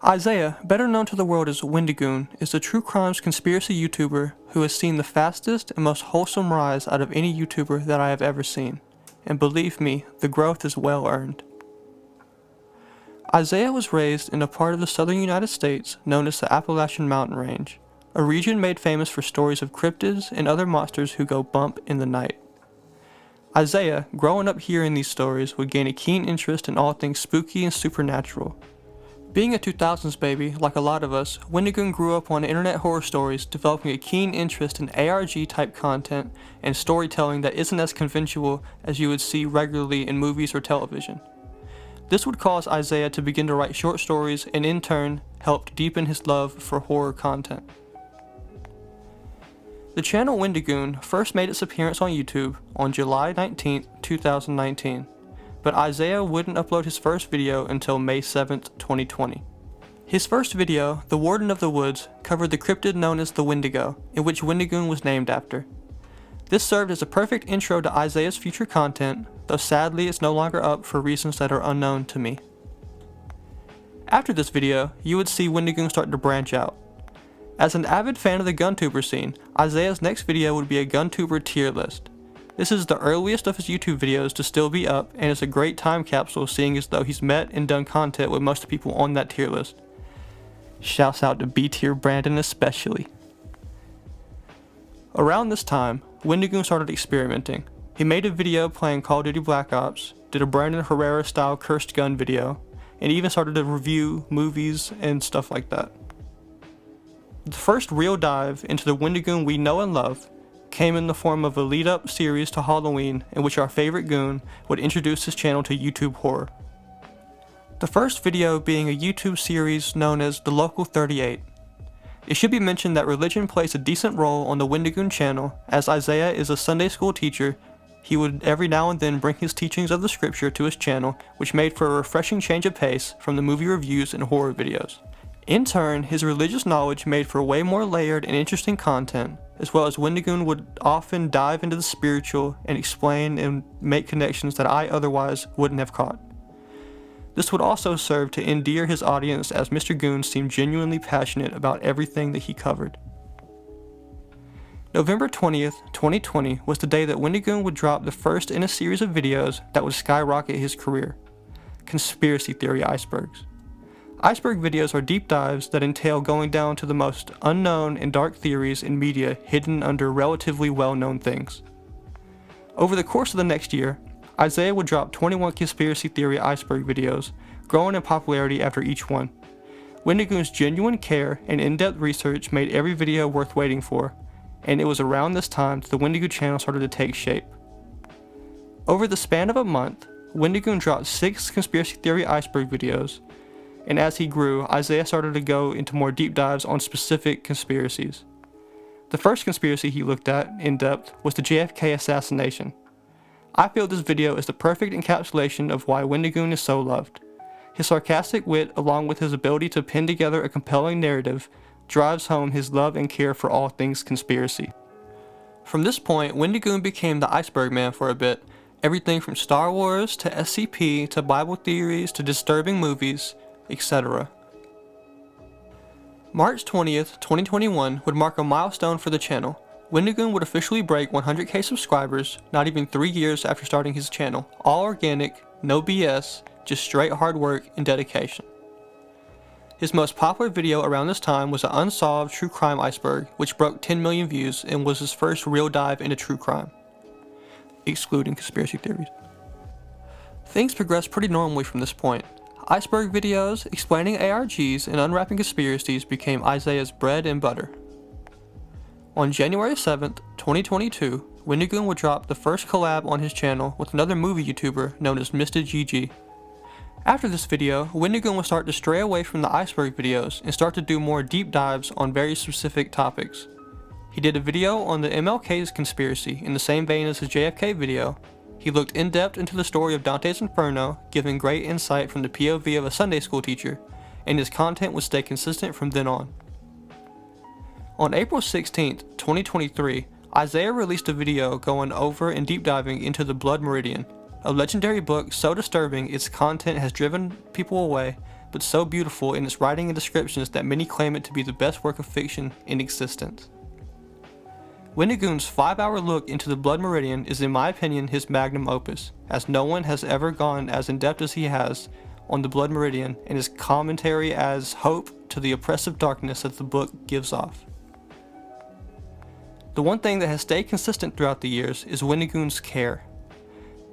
Isaiah, better known to the world as Wendigoon, is a true crimes conspiracy YouTuber who has seen the fastest and most wholesome rise out of any YouTuber that I have ever seen. And believe me, the growth is well earned. Isaiah was raised in a part of the southern United States known as the Appalachian Mountain Range, a region made famous for stories of cryptids and other monsters who go bump in the night. Isaiah, growing up hearing these stories, would gain a keen interest in all things spooky and supernatural. Being a 2000s baby, like a lot of us, Wendigoon grew up on internet horror stories, developing a keen interest in ARG-type content and storytelling that isn't as conventional as you would see regularly in movies or television. This would cause Isaiah to begin to write short stories and in turn, helped deepen his love for horror content. The channel Wendigoon first made its appearance on YouTube on July 19, 2019. But Isaiah wouldn't upload his first video until May 7th, 2020. His first video, The Warden of the Woods, covered the cryptid known as the Wendigo, in which Wendigoon was named after. This served as a perfect intro to Isaiah's future content, though sadly it's no longer up for reasons that are unknown to me. After this video, you would see Wendigoon start to branch out. As an avid fan of the GunTuber scene, Isaiah's next video would be a GunTuber tier list. This is the earliest of his YouTube videos to still be up, and it's a great time capsule seeing as though he's met and done content with most people on that tier list. Shouts out to B tier Brandon especially. Around this time, Wendigoon started experimenting. He made a video playing Call of Duty Black Ops, did a Brandon Herrera style cursed gun video, and even started to review movies and stuff like that. The first real dive into the Wendigoon we know and love came in the form of a lead-up series to Halloween in which our favorite goon would introduce his channel to YouTube horror. The first video being a YouTube series known as The Local 38. It should be mentioned that religion plays a decent role on the Wendigoon channel, as Isaiah is a Sunday school teacher. He would every now and then bring his teachings of the scripture to his channel, which made for a refreshing change of pace from the movie reviews and horror videos. In turn, his religious knowledge made for way more layered and interesting content, as well as Wendigoon would often dive into the spiritual and explain and make connections that I otherwise wouldn't have caught. This would also serve to endear his audience as Mr. Goon seemed genuinely passionate about everything that he covered. November 20th, 2020 was the day that Wendigoon would drop the first in a series of videos that would skyrocket his career: Conspiracy Theory Icebergs. Iceberg videos are deep dives that entail going down to the most unknown and dark theories in media hidden under relatively well-known things. Over the course of the next year, Isaiah would drop 21 conspiracy theory iceberg videos, growing in popularity after each one. Wendigoon's genuine care and in-depth research made every video worth waiting for, and it was around this time that the Wendigoon channel started to take shape. Over the span of a month, Wendigoon dropped 6 conspiracy theory iceberg videos, and as he grew, Isaiah started to go into more deep dives on specific conspiracies. The first conspiracy he looked at in depth was the JFK assassination. I feel this video is the perfect encapsulation of why Wendigoon is so loved. His sarcastic wit, along with his ability to pin together a compelling narrative, drives home his love and care for all things conspiracy. From this point, Wendigoon became the iceberg man for a bit. Everything from Star Wars to SCP to Bible theories to disturbing movies, etc. March 20th, 2021 would mark a milestone for the channel. Wendigoon would officially break 100k subscribers, not even 3 years after starting his channel. All organic, no BS, just straight hard work and dedication. His most popular video around this time was an unsolved true crime iceberg, which broke 10 million views and was his first real dive into true crime, excluding conspiracy theories. Things progressed pretty normally from this point. Iceberg videos, explaining ARGs, and unwrapping conspiracies became Isaiah's bread and butter. On January 7th, 2022, Wendigoon would drop the first collab on his channel with another movie YouTuber known as Mr. GG. After this video, Wendigoon would start to stray away from the iceberg videos and start to do more deep dives on very specific topics. He did a video on the MLK's conspiracy in the same vein as his JFK video. He looked in depth into the story of Dante's Inferno, giving great insight from the POV of a Sunday school teacher, and his content would stay consistent from then on. On April 16th, 2023, Isaiah released a video going over and deep diving into the Blood Meridian, a legendary book so disturbing its content has driven people away, but so beautiful in its writing and descriptions that many claim it to be the best work of fiction in existence. Windigoon's 5-hour look into the Blood Meridian is, in my opinion, his magnum opus, as no one has ever gone as in-depth as he has on the Blood Meridian and his commentary as hope to the oppressive darkness that the book gives off. The one thing that has stayed consistent throughout the years is Windigoon's care.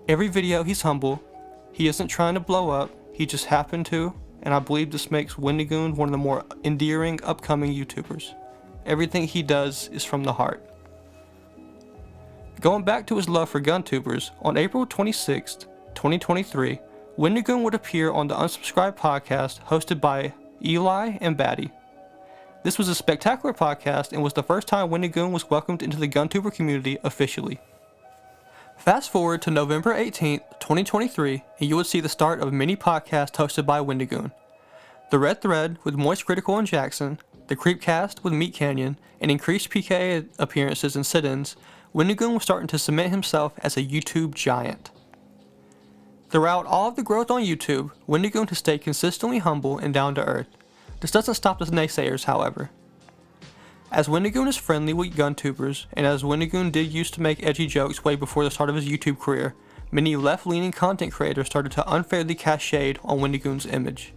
Every video he's humble, he isn't trying to blow up, he just happened to, and I believe this makes Wendigoon one of the more endearing upcoming YouTubers. Everything he does is from the heart. Going back to his love for GunTubers, on April 26, 2023, Wendigoon would appear on the Unsubscribed podcast hosted by Eli and Batty. This was a spectacular podcast and was the first time Wendigoon was welcomed into the GunTuber community officially. Fast forward to November 18, 2023, and you would see the start of many podcasts hosted by Wendigoon. The Red Thread with Moist Critical and Jackson, the Creepcast with Meat Canyon, and increased PKA appearances and sit-ins, Wendigoon was starting to cement himself as a YouTube giant. Throughout all of the growth on YouTube, Wendigoon has stayed consistently humble and down to earth. This doesn't stop the naysayers, however. As Wendigoon is friendly with GunTubers, and as Wendigoon did used to make edgy jokes way before the start of his YouTube career, many left-leaning content creators started to unfairly cast shade on Wendigoon's image.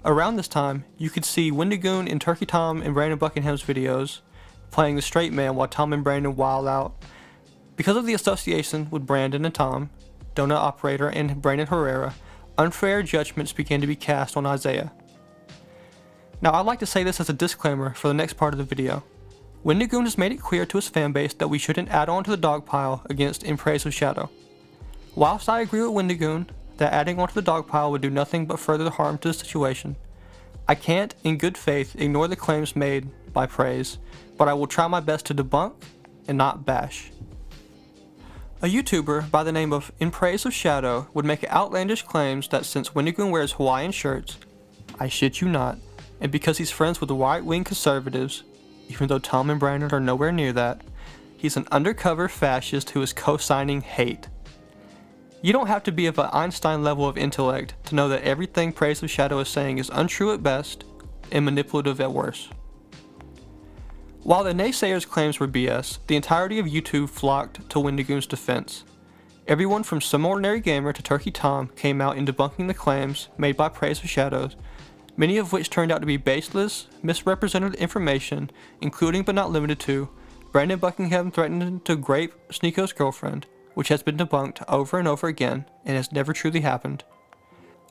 Around this time, you could see Wendigoon in Turkey Tom and Brandon Buckingham's videos, playing the straight man while Tom and Brandon wild out. Because of the association with Brandon and Tom, Donut Operator and Brandon Herrera, unfair judgments began to be cast on Isaiah. Now I'd like to say this as a disclaimer for the next part of the video. Wendigoon has made it clear to his fanbase that we shouldn't add on to the dog pile against In Praise of Shadow. Whilst I agree with Wendigoon that adding onto the dog pile would do nothing but further harm to the situation, I can't, in good faith, ignore the claims made by Praise, but I will try my best to debunk and not bash. A YouTuber by the name of In Praise of Shadow would make outlandish claims that since Wendigoon wears Hawaiian shirts, I shit you not, and because he's friends with right-wing conservatives, even though Tom and Brandon are nowhere near that, he's an undercover fascist who is co-signing hate. You don't have to be of an Einstein level of intellect to know that everything Praise of Shadow is saying is untrue at best and manipulative at worst. While the naysayers' claims were BS, the entirety of YouTube flocked to Wendigoon's defense. Everyone from Some Ordinary Gamer to Turkey Tom came out in debunking the claims made by Praise of Shadows, many of which turned out to be baseless, misrepresented information, including but not limited to Brandon Buckingham threatening to rape Sneako's girlfriend, which has been debunked over and over again and has never truly happened.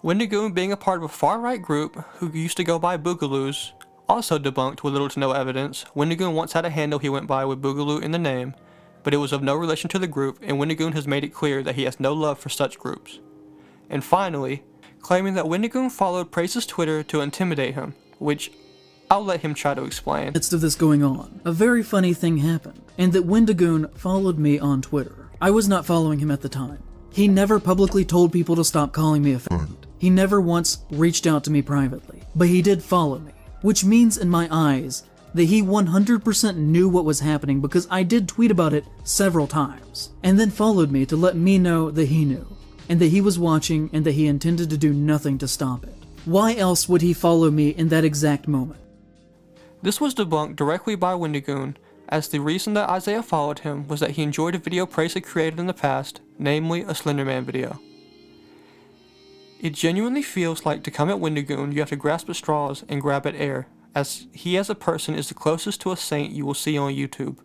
Wendigoon being a part of a far-right group who used to go by Boogaloos, also debunked with little to no evidence. Wendigoon once had a handle he went by with Boogaloo in the name, but it was of no relation to the group, and Wendigoon has made it clear that he has no love for such groups. And finally, claiming that Wendigoon followed Praise's Twitter to intimidate him, which I'll let him try to explain. In the midst of this going on, a very funny thing happened, and that Wendigoon followed me on Twitter. I was not following him at the time. He never publicly told people to stop calling me a friend. He never once reached out to me privately, but he did follow me. Which means in my eyes that he 100% knew what was happening because I did tweet about it several times, and then followed me to let me know that he knew, and that he was watching and that he intended to do nothing to stop it. Why else would he follow me in that exact moment? This was debunked directly by Wendigoon, as the reason that Isaiah followed him was that he enjoyed a video Praise had created in the past, namely a Slenderman video. It genuinely feels like to come at Wendigoon you have to grasp at straws and grab at air, as he as a person is the closest to a saint you will see on YouTube.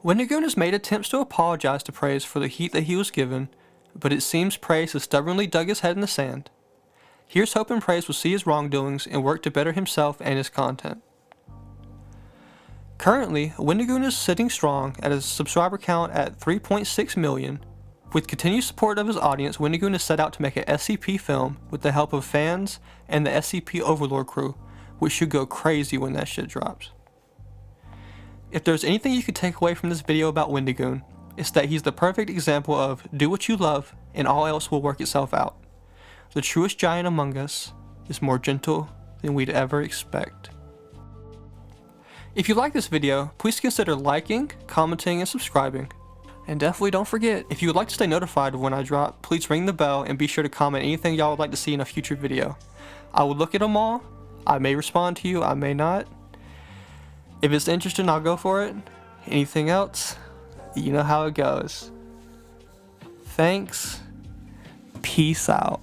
Wendigoon has made attempts to apologize to Praise for the heat that he was given, but it seems Praise has stubbornly dug his head in the sand. Here's hoping Praise will see his wrongdoings and work to better himself and his content. Currently, Wendigoon is sitting strong at his subscriber count at 3.6 million. With continued support of his audience, Wendigoon is set out to make an SCP film with the help of fans and the SCP Overlord crew, which should go crazy when that shit drops. If there's anything you could take away from this video about Wendigoon, it's that he's the perfect example of do what you love and all else will work itself out. The truest giant among us is more gentle than we'd ever expect. If you like this video, please consider liking, commenting, and subscribing. And definitely don't forget, if you would like to stay notified of when I drop, please ring the bell and be sure to comment anything y'all would like to see in a future video. I will look at them all. I may respond to you, I may not. If it's interesting, I'll go for it. Anything else, you know how it goes. Thanks. Peace out.